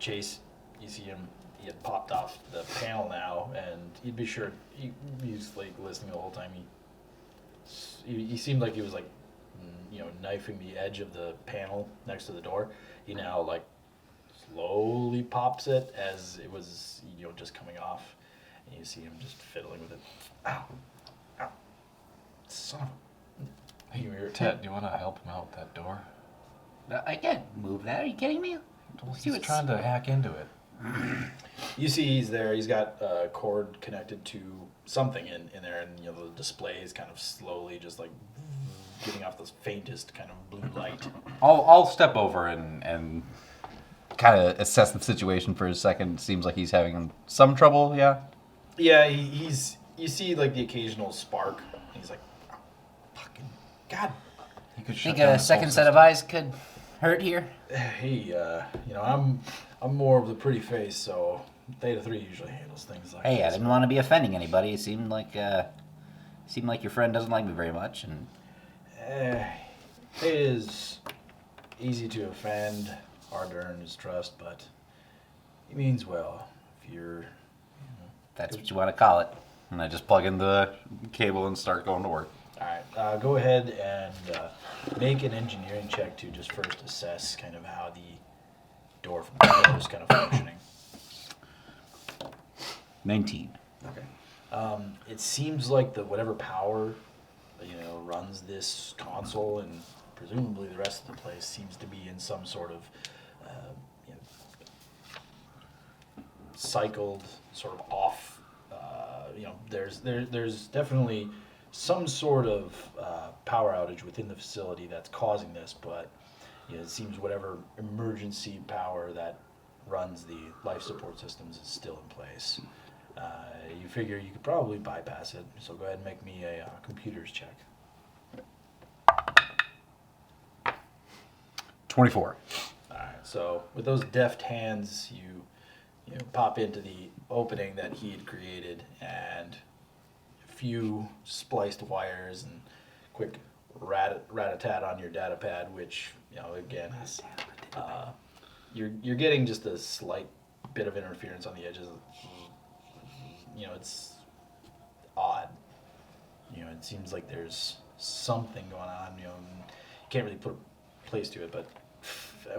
Chase, you see him. He had popped off the panel now, and you'd be sure he's like listening the whole time. He seemed like he was like, knifing the edge of the panel next to the door. He now like slowly pops it as it was just coming off, and you see him just fiddling with it. Ow, ow, son of a. Hey, Ted, do you want to help him out with that door? I can't move that. Are you kidding me? He's trying to hack into it. You see he's there. He's got a cord connected to something in there, and the display is kind of slowly just like giving off this faintest kind of blue light. I'll step over and kind of assess the situation for a second. Seems like he's having some trouble. Yeah. Yeah, he's. You see like the occasional spark. And he's like, oh, fucking God. You could think a second set of eyes could hurt here. Hey, I'm more of the pretty face, so Theta 3 usually handles things like Hey, this. I didn't want to be offending anybody. It seemed like your friend doesn't like me very much, and It is easy to offend, hard to earn his trust, but he means well. If you're, that's what you want to call it. And I just plug in the cable and start going to work. All right, go ahead and make an engineering check to just first assess kind of how the door from the door is kind of functioning. 19. Okay. It seems like whatever power, runs this console and presumably the rest of the place seems to be in some sort of, cycled, sort of off. There's definitely some sort of power outage within the facility that's causing this, but it seems whatever emergency power that runs the life support systems is still in place. You figure you could probably bypass it, so go ahead and make me a computers check. 24. All right, so with those deft hands, you pop into the opening that he had created, and a few spliced wires and quick rat-a-tat on your data pad, which again is you're getting just a slight bit of interference on the edges. It's odd. It seems like there's something going on. You can't really put a place to it, but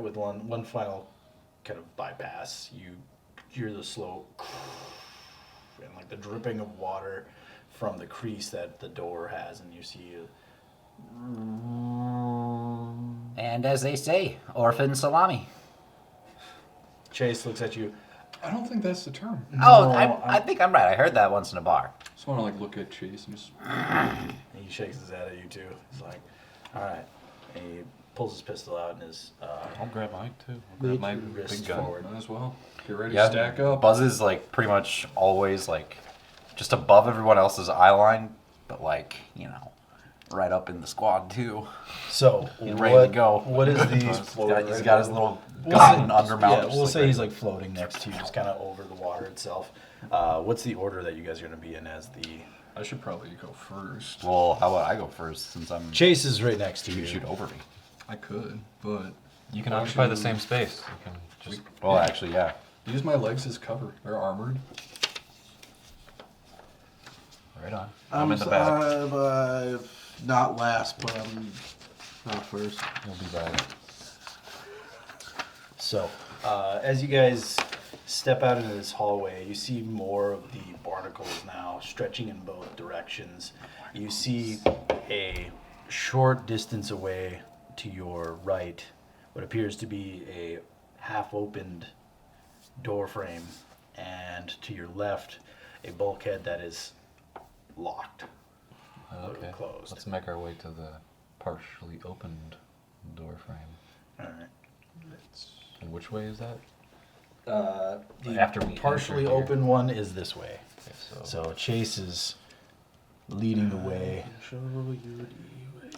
with one final kind of bypass, you hear the slow and like the dripping of water from the crease that the door has, and you see And as they say, orphan salami. Chase looks at you. I don't think that's the term. Oh, I think I'm right. I heard that once in a bar. Just want to look at Chase and just. He shakes his head at you too. He's like, "All right." And he pulls his pistol out and his I'll grab mine too. I'll grab my wrist big gun. forward. Might as well. Get ready Yeah, to stack up. Buzz is like pretty much always like just above everyone else's eye line, but like, right up in the squad too. So ready to go. What is the He's got his little gun under mount. Yeah, just, we'll like, say ready he's to- like floating next to you, just kind of over the water itself. What's the order that you guys are going to be in as the... I should probably go first. Well, how about I go first since I'm... Chase is right next to You you. shoot over me. I could, but You can occupy the same space. You can just Well, actually, yeah. use my legs as cover. They're armored. right on. I'm in the back. I'm not last, but I'm not first. You'll be back. So, as you guys step out into this hallway, you see more of the barnacles now stretching in both directions. You see a short distance away to your right what appears to be a half-opened door frame, and to your left a bulkhead that is locked. Okay. Closed. Let's make our way to the partially opened door frame. All right. And which way is that? The After we partially enter here. open one is this way. Okay, So Chase is leading the way. Show you the way.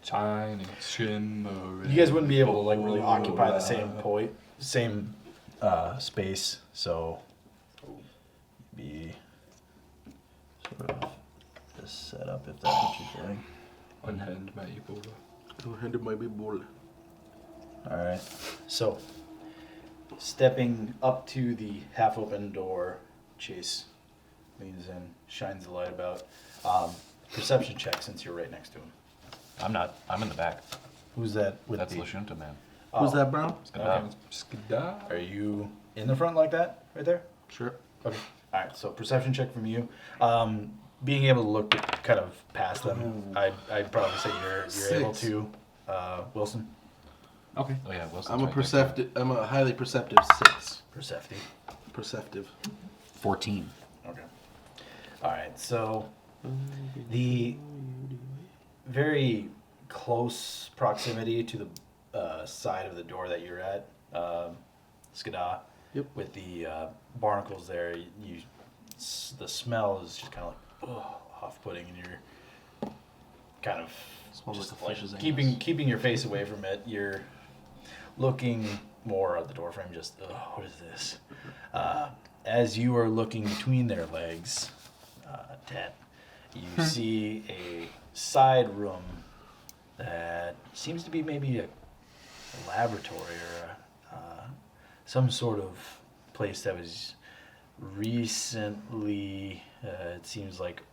Tiny chin. You guys wouldn't be able to like really occupy the same space, so be sort of this setup if that's what you're doing. Unhand mig i bordet. Då händer mig bli boll. All right. So Stepping up to the half-open door, Chase leans in, shines the light about. Perception check since you're right next to him. I'm not. I'm in the back. Who's that with That's the... Lashunta, man. Who's that, Brown? Okay. Skida. Are you in the front like that, right there? Sure. Okay. All right. So perception check from you. Being able to look kind of past them, I'd probably say you're able 6. to. Wilson, Okay. Oh yeah, Wilson's I'm a right next to him. perceptive. I'm a highly perceptive 6. perceptive. 14. Okay. All right. So the very close proximity to the side of the door that you're at, Skada. Yep. With the barnacles there, the smell is just kind of like off-putting, and you're kind of Smells just like a fish's keeping your face away from it. You're looking more at the doorframe. Just what is this? As you are looking between their legs, Ted, you see a side room that seems to be maybe a laboratory or some sort of place that was recently, it seems like,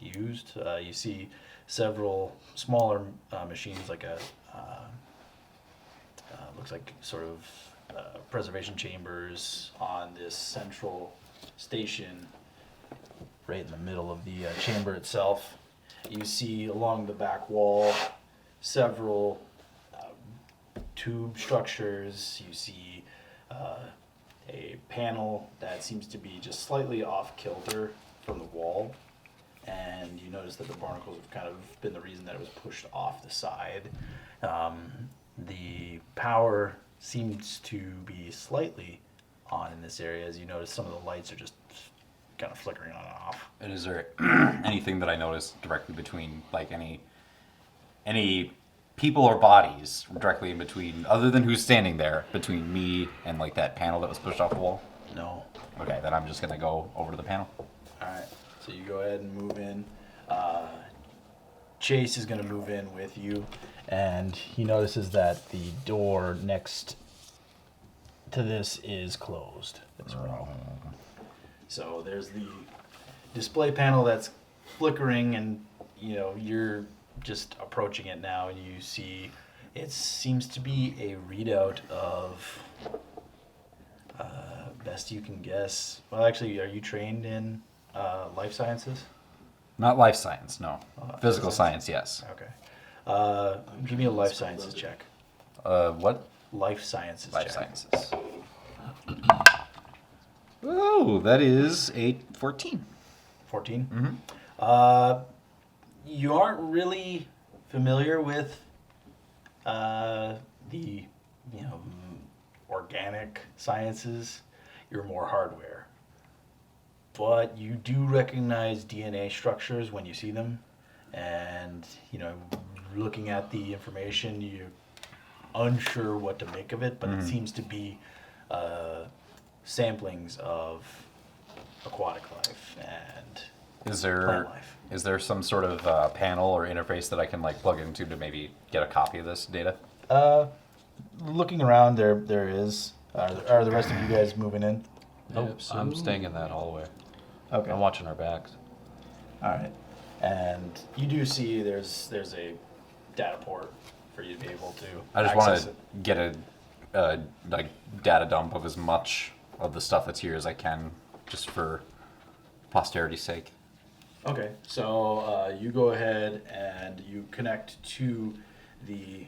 used. You see several smaller machines, like looks like sort of preservation chambers on this central station right in the middle of the chamber itself. You see along the back wall several tube structures. You see a panel that seems to be just slightly off kilter from the wall, and you notice that the barnacles have kind of been the reason that it was pushed off the side. The power seems to be slightly on in this area, as you notice some of the lights are just kind of flickering on and off. And is there anything that I noticed directly between, like, any people or bodies directly in between, other than who's standing there, between me and, like, that panel that was pushed off the wall? No. Okay, then I'm just gonna go over to the panel. Alright, so you go ahead and move in. Chase is going to move in with you, and he notices that the door next to this is closed as well. So there's the display panel that's flickering, and you're just approaching it now, and you see it seems to be a readout of best you can guess. Well, actually, are you trained in life sciences? Not life science, no. Physical science? science, yes. Okay. Give me a life sciences check. What? Life sciences Life check. sciences. Oh, that is a 14. 14? You aren't really familiar with the organic sciences. You're more hardware. But you do recognize DNA structures when you see them. And, looking at the information, you're unsure what to make of it, but it seems to be samplings of aquatic life and Is plant there life. is there some sort of panel or interface that I can, like, plug into to maybe get a copy of this data? Looking around, there is. Are the rest of you guys moving in? Nope, I'm staying in that hallway. Okay. I'm watching our backs. All right. And you do see there's a data port for you to be able to I just want access to it. get a like data dump of as much of the stuff that's here as I can, just for posterity's sake. Okay, so you go ahead and you connect to the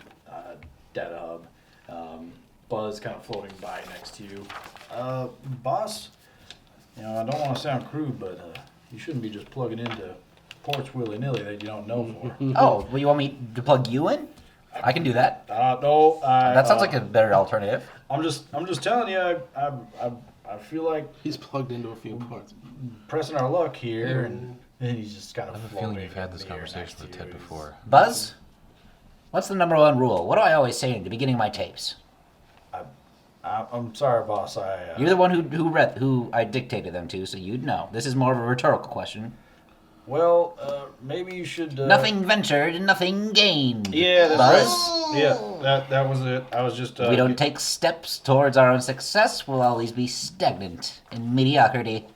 data hub. Buzz kind of floating by next to you. Boss, I don't want to sound crude, but you shouldn't be just plugging into ports willy-nilly that you don't know for. Oh, well, you want me to plug you in? I can do that. No, That sounds like a better alternative. I'm just telling you. I feel like He's plugged into a few parts. pressing our luck here, and he's just kind I of have a feeling floating you've had in this the air conversation next with to Ted you. before. Buzz, what's the number one rule? What do I always say in the beginning of my tapes? I'm sorry, boss. You're the one who I dictated them to, so you'd know. This is more of a rhetorical question. Well, maybe you should. Nothing ventured, nothing gained. Yeah, that's Buzz? right. Yeah, that was it. I was just. If we don't take steps towards our own success, we'll always be stagnant in mediocrity.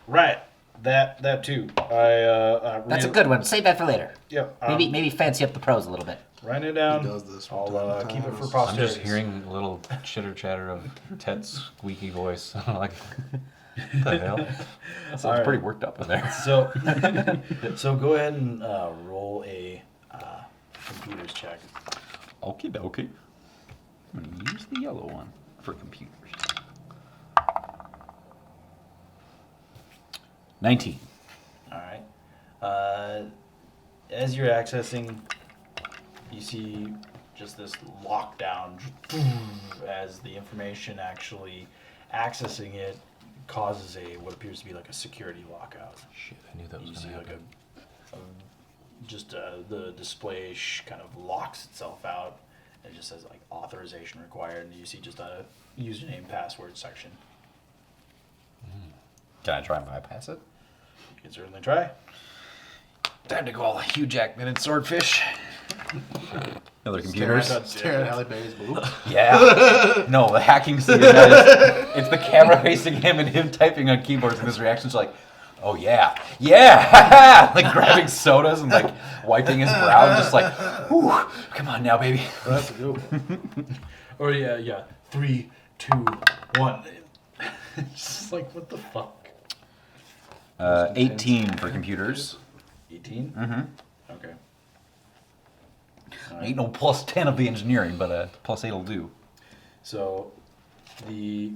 Right. That too. I That's a good one. Save that for later. Yep. Maybe fancy up the pros a little bit. Write it down. He does this from I'll time to keep it time. for I'm posterity. just hearing a little chitter chatter of Ted's squeaky voice. Like, what the hell? Sounds Alright. pretty worked up in there. So, so go ahead and roll a computers check. Okie dokie. I'm gonna use the yellow one for computers. 19. All right. As you're accessing, you see just this lockdown as the information actually accessing it causes what appears to be like a security lockout. Shit, I knew that You was see gonna like happen. the display kind of locks itself out. And it just says like authorization required, and you see just a username password section. Can I try and bypass it? You can certainly try. Time to call Hugh Jackman and Swordfish. Other computers. Stare at Halle Berry's boob. Yeah. No, the hacking scene it's the camera facing him and him typing on keyboards, and his reaction's like, oh yeah, yeah, like grabbing sodas and like wiping his brow, and just like, whew, come on now, baby. That's a good one. Or yeah. 3, 2, 1. Just like what the fuck. 18 for computers. 18. Mm-hmm. Okay. Ain't no plus 10 of the engineering, but plus 8 will do. So the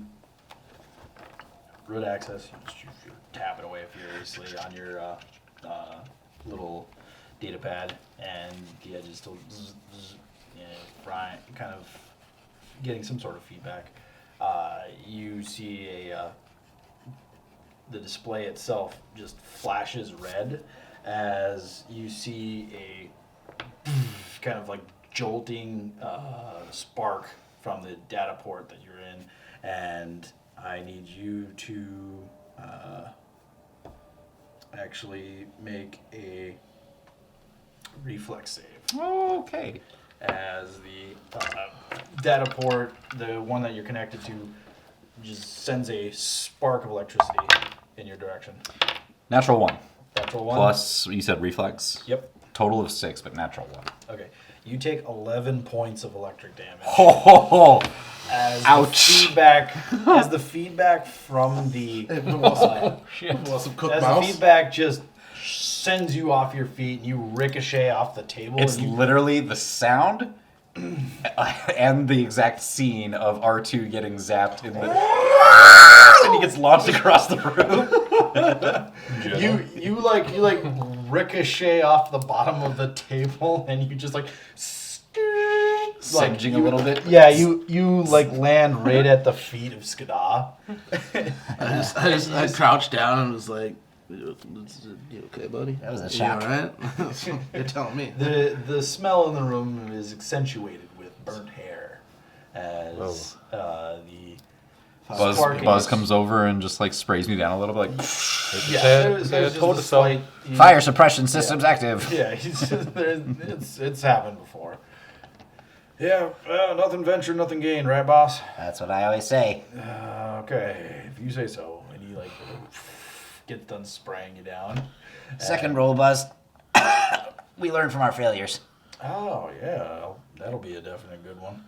root access, you're tapping away furiously on your little data pad, and the edge is still kind of getting some sort of feedback. You see the display itself just flashes red as you see a kind of like jolting spark from the data port that you're in, and I need you to actually make a reflex save. Okay. As the data port, the one that you're connected to, just sends a spark of electricity in your direction. Natural 1. Natural 1. Plus, you said reflex? Yep. Total of 6, but natural 1. Okay. You take 11 points of electric damage. Ho ho ho! As Ouch. the feedback from the Hey, we want some cooked as the mouse? feedback just sends you off your feet and you ricochet off the table. It's and you, literally the sound and the exact scene of R2 getting zapped in the... and he gets launched across the room. you like ricochet off the bottom of the table and you just like Singeing a little bit. Yeah, you like land right at the feet of Skada. I crouched down and was like, you okay, buddy? That was a You shock. alright? You're telling me. The smell in the room is accentuated with burnt hair as the spark Buzz comes over and just like sprays me down a little bit, like, there's just a slight Fire suppression systems active. Yeah, it's happened before. Yeah, nothing ventured, nothing gained, right, boss? That's what I always say. Okay, if you say so. And he like gets done spraying you down. Second roll, Buzz. We learn from our failures. Oh yeah, that'll be a definite good one.